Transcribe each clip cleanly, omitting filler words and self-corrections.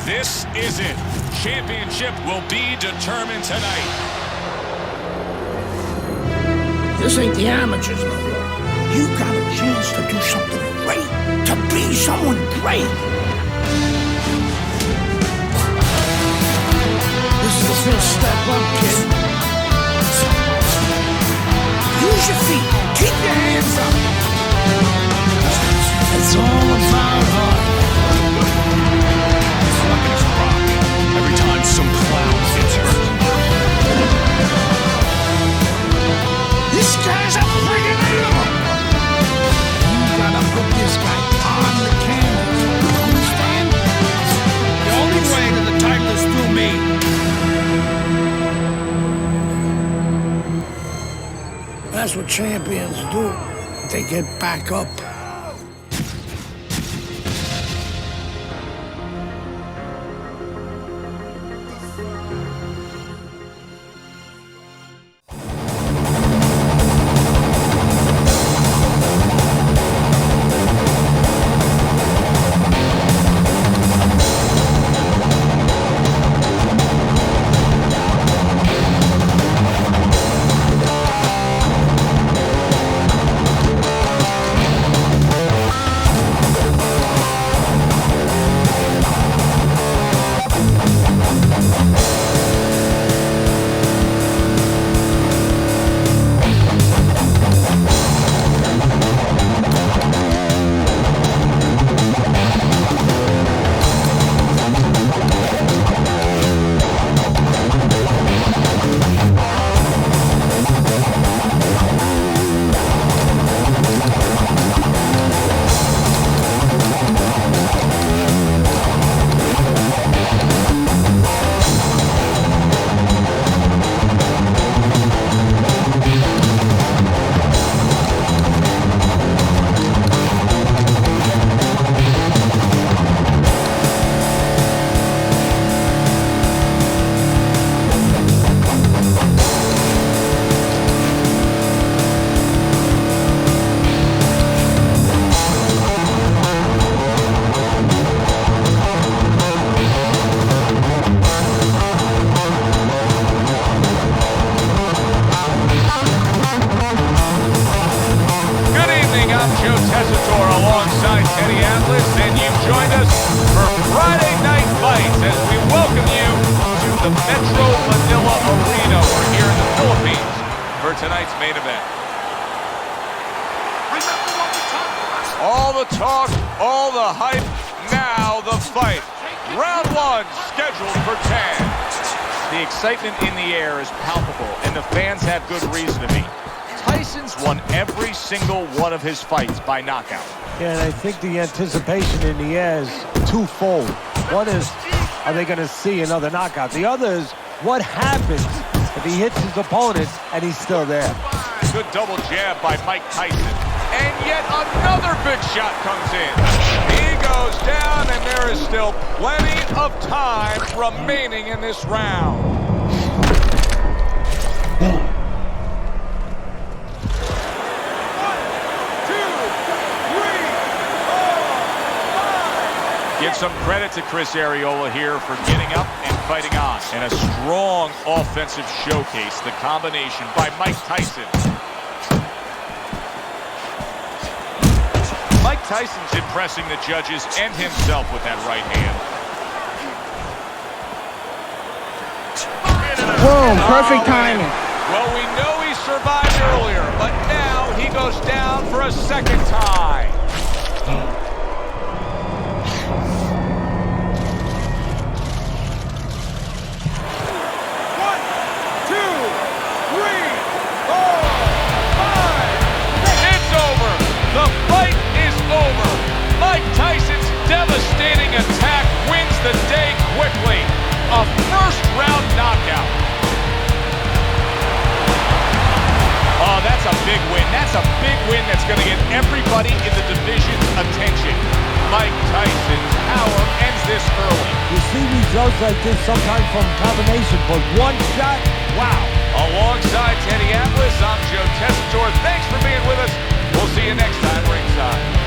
This is it. Championship will be determined tonight. This ain't the amateurs no more. You got a chance to do something great, to be someone great. This is the first step up, kid. Use your feet. Keep your hands up. It's all about heart. Every time some clown gets hurt. This guy's a friggin' animal! You gotta put this guy on the canvas. Understand? The only way to the title is through me. That's what champions do. They get back up. Tonight's main event. All the talk, all the hype, now the fight. Round one, scheduled for 10. The excitement in the air is palpable, and the fans have good reason to be. Tyson's won every single one of his fights by knockout. Yeah, and I think the anticipation in the air is twofold. One is, are they going to see another knockout? The other is, what happens if he hits his opponent and he's still there? Good double jab by Mike Tyson. And yet another big shot comes in. He goes down, and there is still plenty of time remaining in this round. Give some credit to Chris Areola here for getting up and fighting on. And a strong offensive showcase, the combination by Mike Tyson. Mike Tyson's impressing the judges and himself with that right hand. Boom, perfect timing. Well, we know he survived earlier, but now he goes down for a second time. Tyson's devastating attack wins the day quickly. A first-round knockout. Oh, that's a big win. That's a big win that's going to get everybody in the division's attention. Mike Tyson's power ends this early. You see results like this sometimes from combination, but one shot, wow. Alongside Teddy Atlas, I'm Joe Tessitore. Thanks for being with us. We'll see you next time ringside.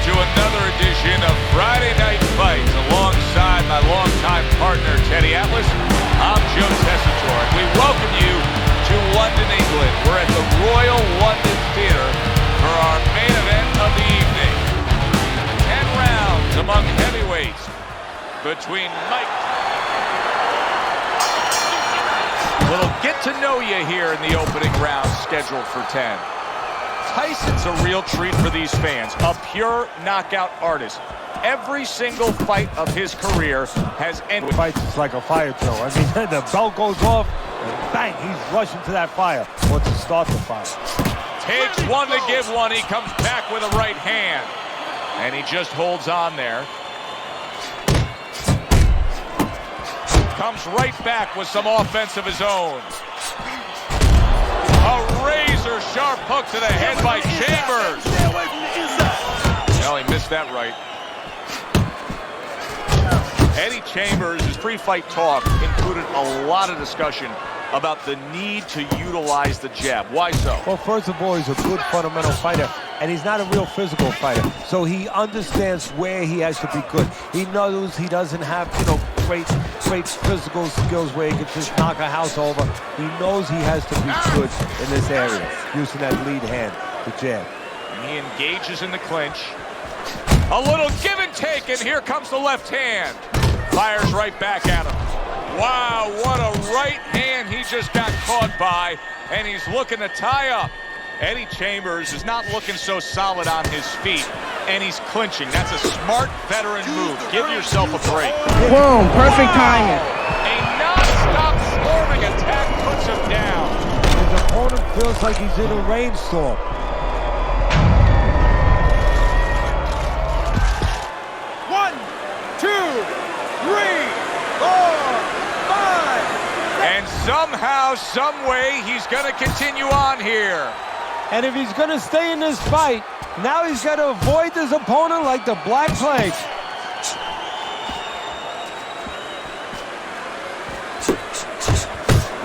to another edition of Friday Night Fights alongside my longtime partner, Teddy Atlas. I'm Joe Tessitore, and we welcome you to London, England. We're at the Royal London Theatre for our main event of the evening. 10 rounds among heavyweights between Mike. Little get to know you here in the opening round scheduled for 10. Tyson's a real treat for these fans, a pure knockout artist. Every single fight of his career has ended. Fights is like a fire drill. I mean, the belt goes off, and bang, he's rushing to that fire. Or to start the fire. Takes one to give one. He comes back with a right hand. And he just holds on there. Comes right back with some offense of his own. A razor-sharp hook to the head by Chambers. Well, he missed that right. Eddie Chambers' pre-fight talk included a lot of discussion about the need to utilize the jab. Why so? Well, first of all, he's a good fundamental fighter, and he's not a real physical fighter. So he understands where he has to be good. He knows he doesn't have, great physical skills where he can just knock a house over. He knows he has to be good in this area, using that lead hand, the jab. And he engages in the clinch. A little give and take, and here comes the left hand. Fires right back at him. Wow, what a right hand he just got caught by, and he's looking to tie up. Eddie Chambers is not looking so solid on his feet, and he's clinching. That's a smart veteran move. Give yourself a break. Boom, perfect timing. A non-stop storming attack puts him down. His opponent feels like he's in a rainstorm. One, two, three, four, five. And somehow, some way, he's going to continue on here. And if he's going to stay in this fight, now he's got to avoid his opponent like the Black Plague.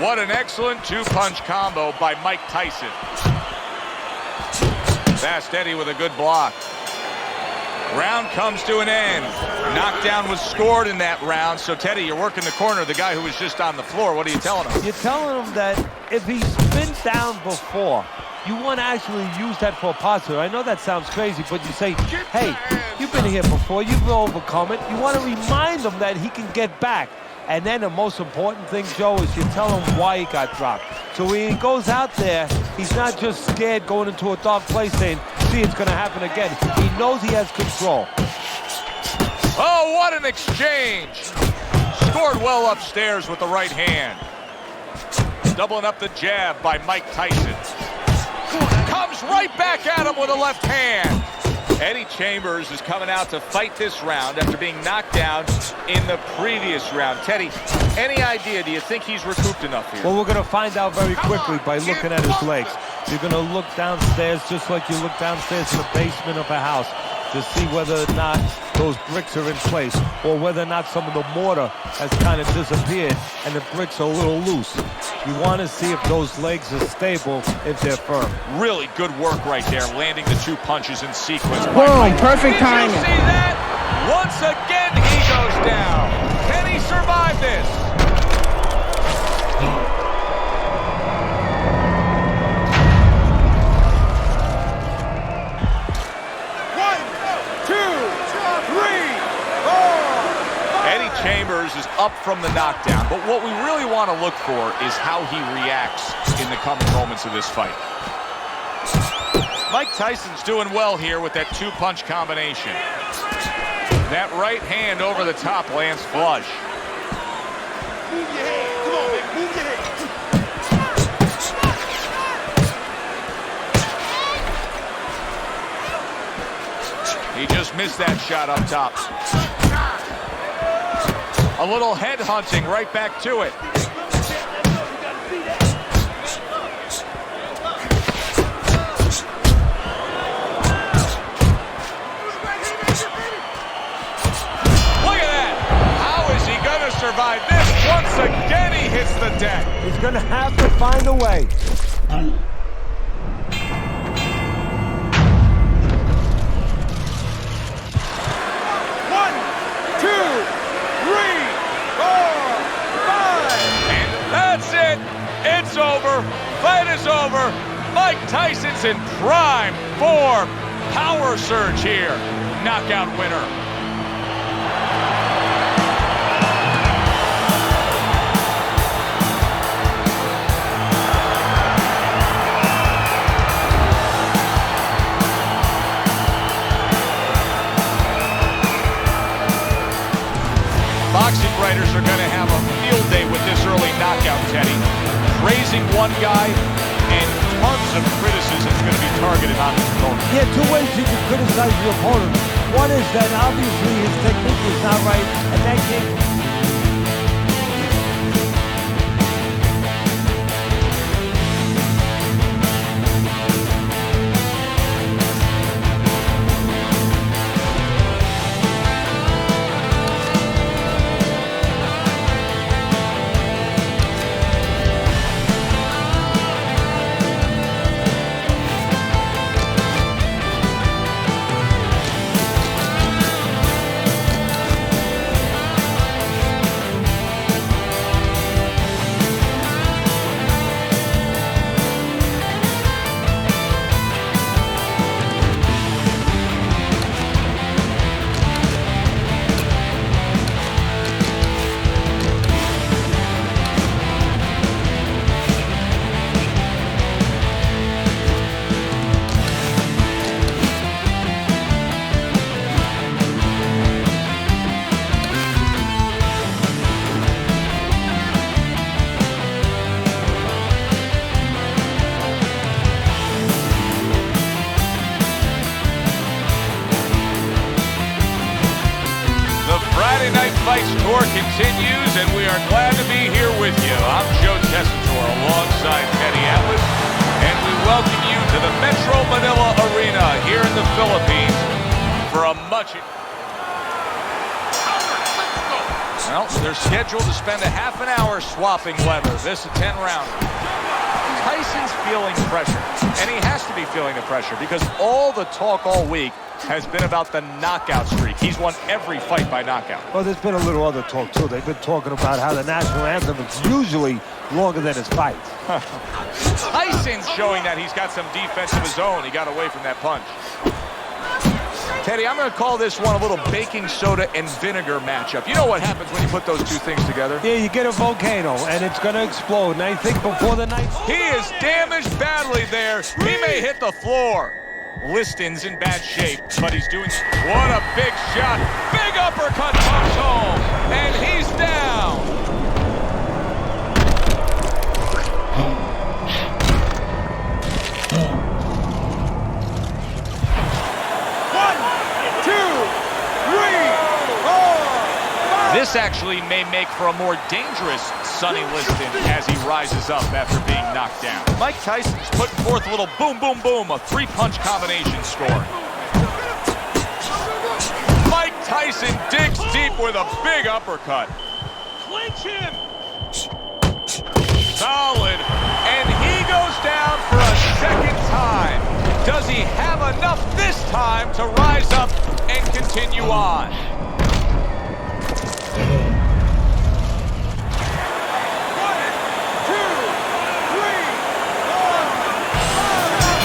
What an excellent two-punch combo by Mike Tyson. Fast Eddie with a good block. Round comes to an end. Knockdown was scored in that round. So, Teddy, you're working the corner, the guy who was just on the floor. What are you telling him? You're telling him that if he's been down before, you want to actually use that for a positive. I know that sounds crazy, but you say, hey, you've been here before, you've overcome it. You want to remind him that he can get back. And then the most important thing, Joe, is you tell him why he got dropped. So when he goes out there, he's not just scared going into a dark place saying, see, it's going to happen again. He knows he has control. Oh, what an exchange. Scored well upstairs with the right hand. Doubling up the jab by Mike Tyson. Comes right back at him with a left hand. Eddie Chambers is coming out to fight this round after being knocked down in the previous round. Teddy, any idea, do you think he's recouped enough here? Well, we're going to find out very quickly by looking at his legs. You're going to look downstairs just like you look downstairs in the basement of a house to see whether or not those bricks are in place or whether or not some of the mortar has kind of disappeared and the bricks are a little loose. You want to see if those legs are stable, if they're firm. Really good work right there, landing the two punches in sequence. Boom, perfect Did timing. you see that? Once again, he goes down. Can he survive this? Chambers is up from the knockdown, but what we really want to look for is how he reacts in the coming moments of this fight. Mike Tyson's doing well here with that two-punch combination. That right hand over the top lands flush. Move your head. Come on, man. Move your head. He just missed that shot up top. A little head hunting right back to it. Look at that. How is he going to survive this? Once again, he hits the deck. He's going to have to find a way. Mike Tyson's in prime form. Power surge here. Knockout winner. Boxing writers are going to have a field day with this early knockout, Teddy. Praising one guy and tons of criticism is going to be targeted on his opponent. Yeah, two ways you can criticize your opponent. One is that obviously his technique is not right, and that can't. Fights tour continues, and we are glad to be here with you. I'm Joe Tessitore alongside Teddy Atlas, and we welcome you to the Metro Manila Arena here in the Philippines for a much... Well, they're scheduled to spend a half an hour swapping leather. This is a 10-rounder. Tyson's feeling pressure, and he has to be feeling the pressure because all the talk all week has been about the knockout streak. He's won every fight by knockout. Well, there's been a little other talk, too. They've been talking about how the national anthem is usually longer than his fights. Tyson's showing that he's got some defense of his own. He got away from that punch. Teddy, I'm going to call this one a little baking soda and vinegar matchup. You know what happens when you put those two things together? Yeah, you get a volcano, and it's going to explode. And I think before the night... He is damaged badly there. He may hit the floor. Liston's in bad shape, but he's doing... What a big shot. Big uppercut comes home, and he's down. This actually may make for a more dangerous Sonny Liston as he rises up after being knocked down. Mike Tyson's putting forth a little boom, boom, boom, a three-punch combination score. Mike Tyson digs deep with a big uppercut. Clinch him! Solid, and he goes down for a second time. Does he have enough this time to rise up and continue on?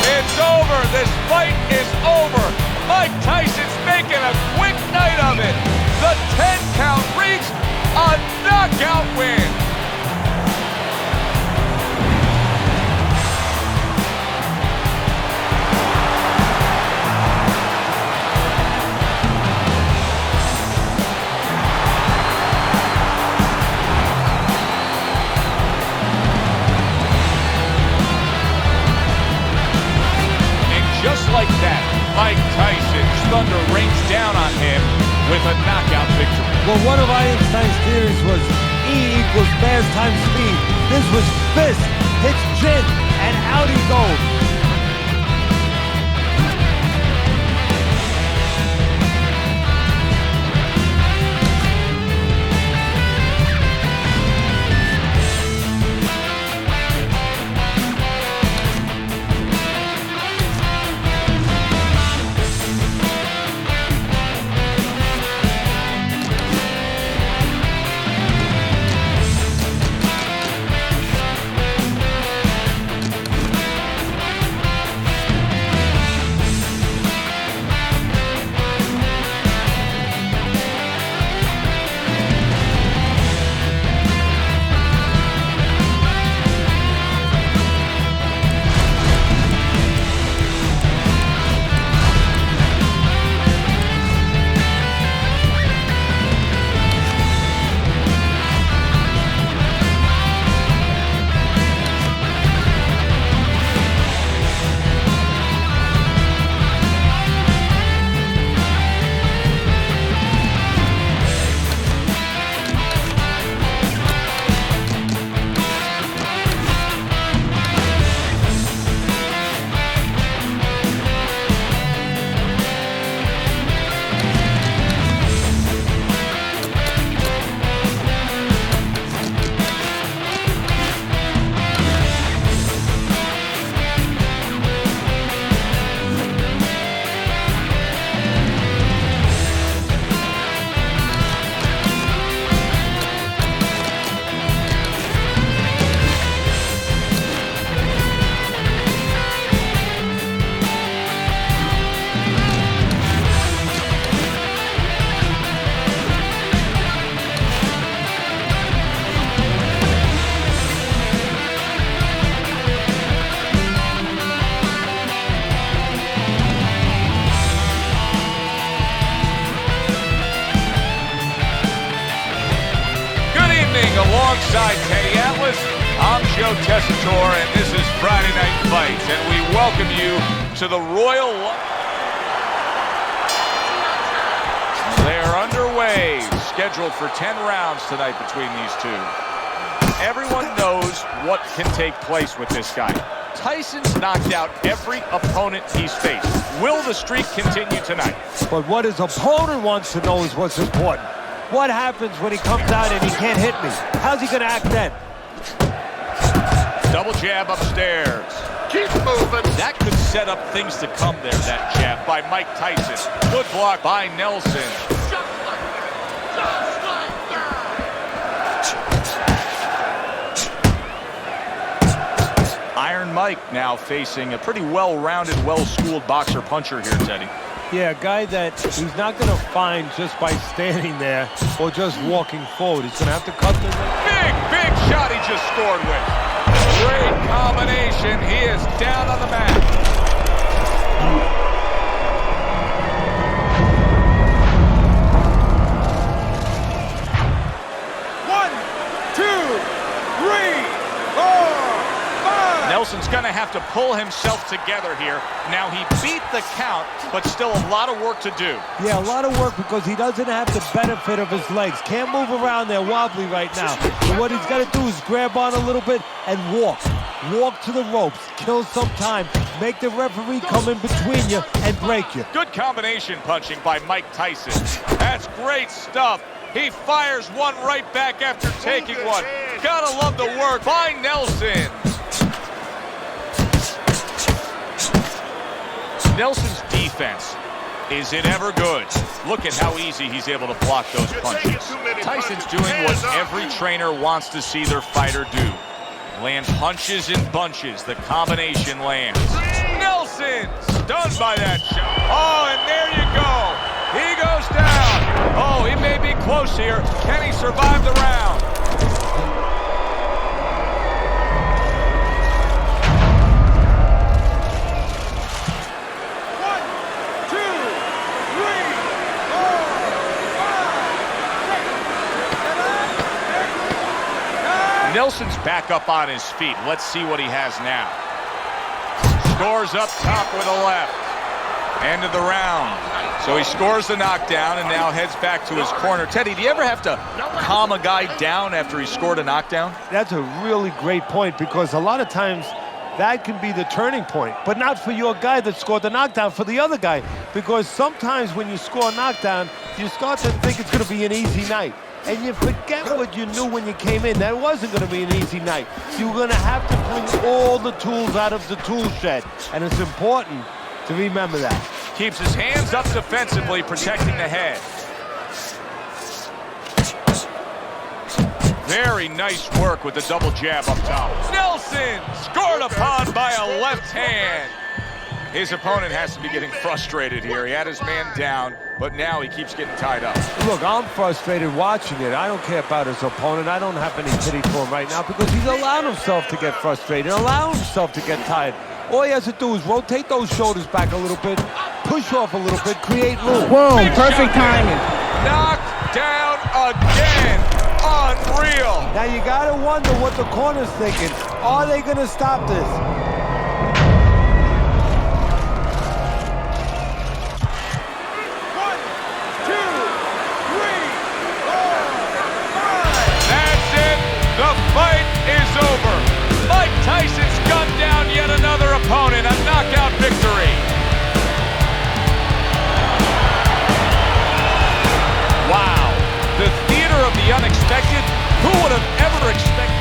It's over. This fight is over. Mike Tyson's making a quick night of it. The 10-count reached a knockout win. Just like that, Mike Tyson's thunder rains down on him with a knockout victory. Well, one of Einstein's theories was E equals mass times speed. This was fist, hits chin, and out he goes. ringside Teddy Atlas. I'm Joe Tessitore, and this is Friday Night Fights, and we welcome you to the Royal... They're underway, scheduled for 10 rounds tonight between these two. Everyone knows what can take place with this guy. Tyson's knocked out every opponent he's faced. Will the streak continue tonight? But what his opponent wants to know is what's important. What happens when he comes out and he can't hit me? How's he going to act then? Double jab upstairs. Keep moving. That could set up things to come there, that jab by Mike Tyson. Good block by Nelson. Iron Mike now facing a pretty well-rounded, well-schooled boxer-puncher here, Teddy. Yeah, a guy that he's not going to find just by standing there or just walking forward. He's going to have to cut the... Big shot he just scored with. Great combination. He is down on the mat. Nelson's going to have to pull himself together here. Now, he beat the count, but still a lot of work to do. Yeah, a lot of work because he doesn't have the benefit of his legs. Can't move around there wobbly right now. So what he's got to do is grab on a little bit and walk. Walk to the ropes. Kill some time. Make the referee come in between you and break you. Good combination punching by Mike Tyson. That's great stuff. He fires one right back after taking one. Gotta love the work by Nelson. Nelson's defense, is it ever good? Look at how easy he's able to block those punches. Tyson's doing what every trainer wants to see their fighter do. Land punches in bunches. The combination lands. Nelson stunned by that shot. Oh, and there you go. He goes down. Oh, he may be close here. Can he survive the round? Nelson's back up on his feet. Let's see what he has now. Scores up top with a left. End of the round. So he scores the knockdown and now heads back to his corner. Teddy, do you ever have to calm a guy down after he scored a knockdown? That's a really great point because a lot of times that can be the turning point, but not for your guy that scored the knockdown, for the other guy. Because sometimes when you score a knockdown, you start to think it's going to be an easy night. And you forget what you knew when you came in. That wasn't going to be an easy night. You're going to have to bring all the tools out of the tool shed. And it's important to remember that. Keeps his hands up defensively, protecting the head. Very nice work with the double jab up top. Nelson scored upon by a left hand. His opponent has to be getting frustrated here. He had his man down, but now he keeps getting tied up. Look, I'm frustrated watching it. I don't care about his opponent. I don't have any pity for him right now because he's allowed himself to get frustrated, allowed himself to get tired. All he has to do is rotate those shoulders back a little bit, push off a little bit, create room. Boom, perfect timing. Knocked down again. Unreal. Now you gotta wonder what the corner's thinking. Are they gonna stop this? The fight is over. Mike Tyson's gunned down yet another opponent. A knockout victory. Wow. The theater of the unexpected. Who would have ever expected?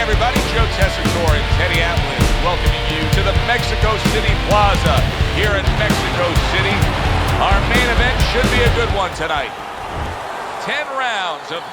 everybody. Joe Tessitore and Teddy Atlas welcoming you to the Mexico City Plaza here in Mexico City. Our main event should be a good one tonight. 10 rounds of...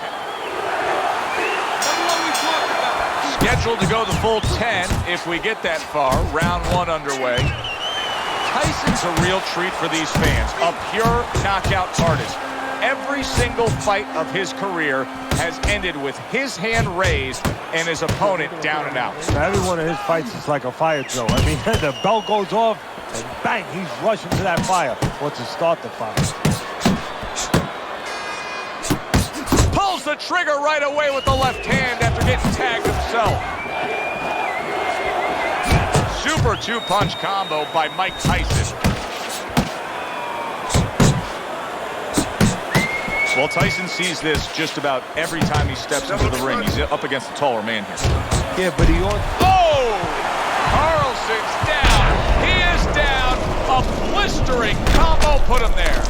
Scheduled to go the full 10 if we get that far. Round 1 underway. Tyson's a real treat for these fans. A pure knockout artist. Every single fight of his career has ended with his hand raised and his opponent down and out. Every one of his fights is like a fire drill. I mean, the bell goes off and bang, he's rushing to that fire or to start the fire. Pulls the trigger right away with the left hand after getting tagged himself. Super two-punch combo by Mike Tyson. Well, Tyson sees this just about every time he steps into the ring. He's up against a taller man here. Yeah, but he... Oh! Carlson's down. He is down. A blistering combo put him there.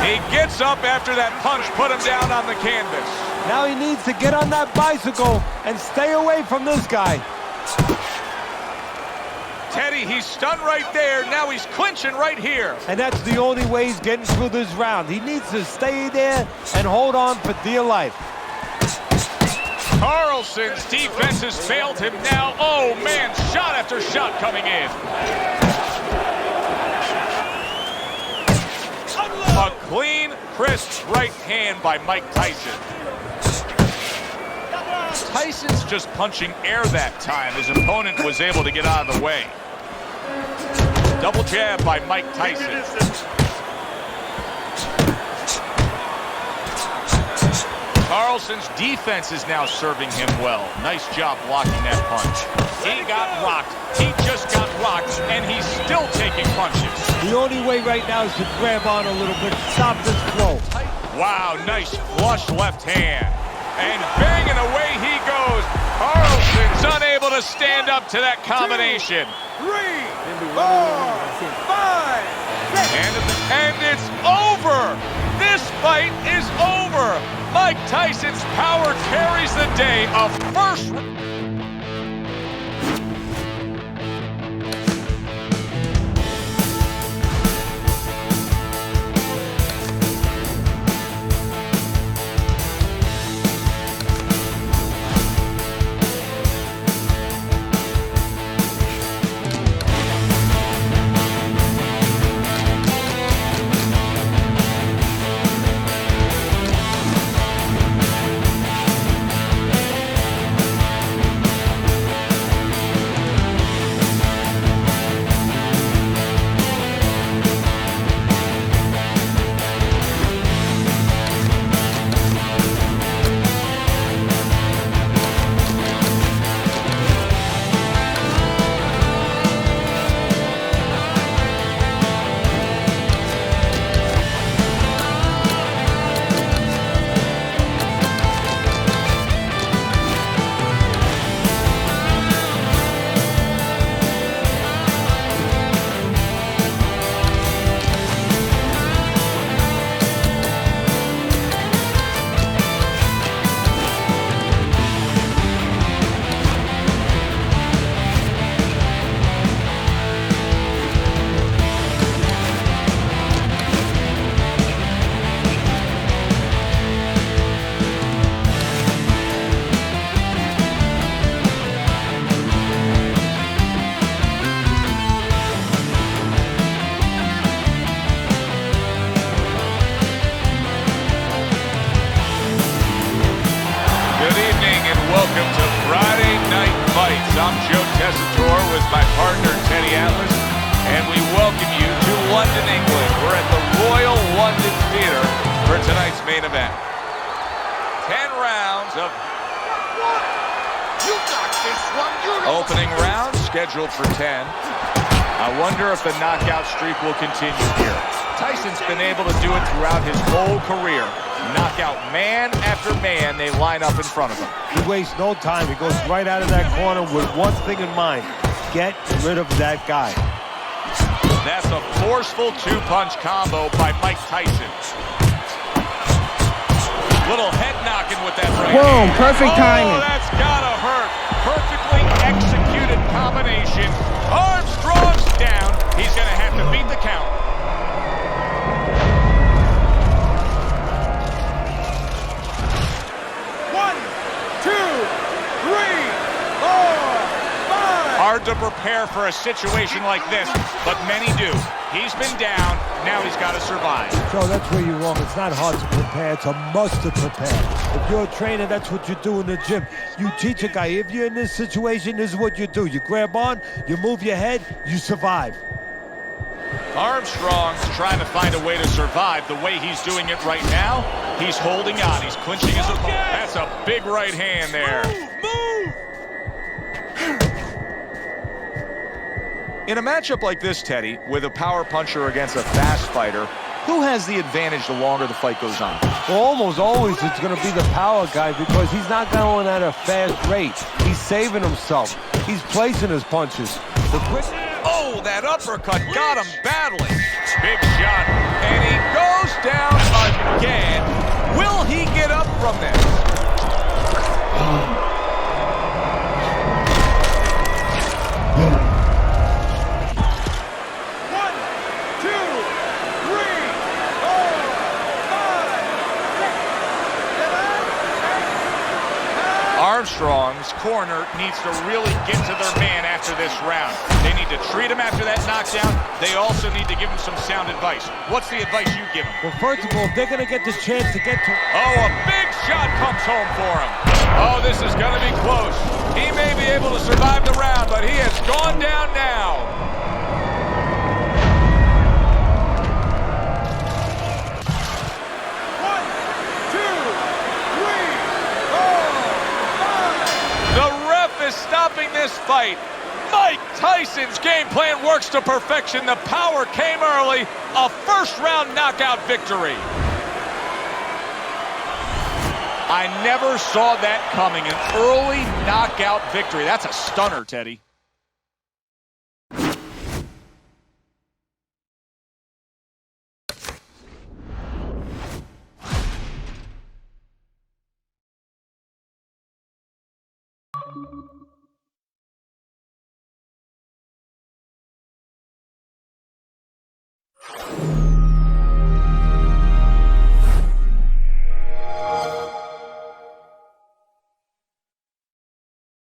He gets up after that punch put him down on the canvas. Now he needs to get on that bicycle and stay away from this guy. Teddy, he's stunned right there. Now he's clinching right here. And that's the only way he's getting through this round. He needs to stay there and hold on for dear life. Carlson's defense has failed him now. Oh, man, shot after shot coming in. A clean, crisp right hand by Mike Tyson. Tyson's just punching air that time. His opponent was able to get out of the way. Double jab by Mike Tyson. Carlson's defense is now serving him well. Nice job blocking that punch. He got rocked. He just got rocked, and he's still taking punches. The only way right now is to grab on a little bit, stop this flow. Wow, nice flush left hand. And banging away he goes. Carlson's unable to stand up to that combination. 3, 4, 5, 6. And it's over. This fight is over. Mike Tyson's power carries the day. A first... I'm Joe Tessitore with my partner, Teddy Atlas, and we welcome you to London, England. We're at the Royal London Theatre for tonight's main event. 10 rounds of... You got this one. Opening round, scheduled for 10. I wonder if the knockout streak will continue here. Tyson's been able to do it throughout his whole career. Knockout man after man, they line up in front of him. He wastes no time. He goes right out of that corner with one thing in mind. get rid of that guy. That's a forceful two-punch combo by Mike Tyson. Little head knocking with that right Boom, hand. perfect timing. Oh, that's gotta hurt. Perfectly executed combination. Armstrong's down. He's gonna have to beat the count. Hard to prepare for a situation like this, but many do. He's been down, now he's got to survive. So that's where you're wrong. It's not hard to prepare, it's a must to prepare. If you're a trainer, that's what you do in the gym. You teach a guy, if you're in this situation, this is what you do. You grab on, you move your head, you survive. Armstrong's trying to find a way to survive. The way he's doing it right now, he's holding on, he's clinching his opponent. That's a big right hand there. In a matchup like this, Teddy, with a power puncher against a fast fighter, who has the advantage the longer the fight goes on? Well, almost always it's going to be the power guy because he's not going at a fast rate. He's saving himself. He's placing his punches. The quick... Oh, that uppercut got him badly. Big shot, and he goes down again. Will he get up from this? Armstrong's corner needs to really get to their man after this round. They need to treat him after that knockdown. They also need to give him some sound advice. What's the advice you give him? Well, first of all, they're going to get the chance to get to... Oh, a big shot comes home for him. Oh, this is going to be close. He may be able to survive the round, but he has gone down now. Is stopping this fight. Mike Tyson's game plan works to perfection. The power came early. A first-round knockout victory. I never saw that coming. An early knockout victory. That's a stunner, Teddy.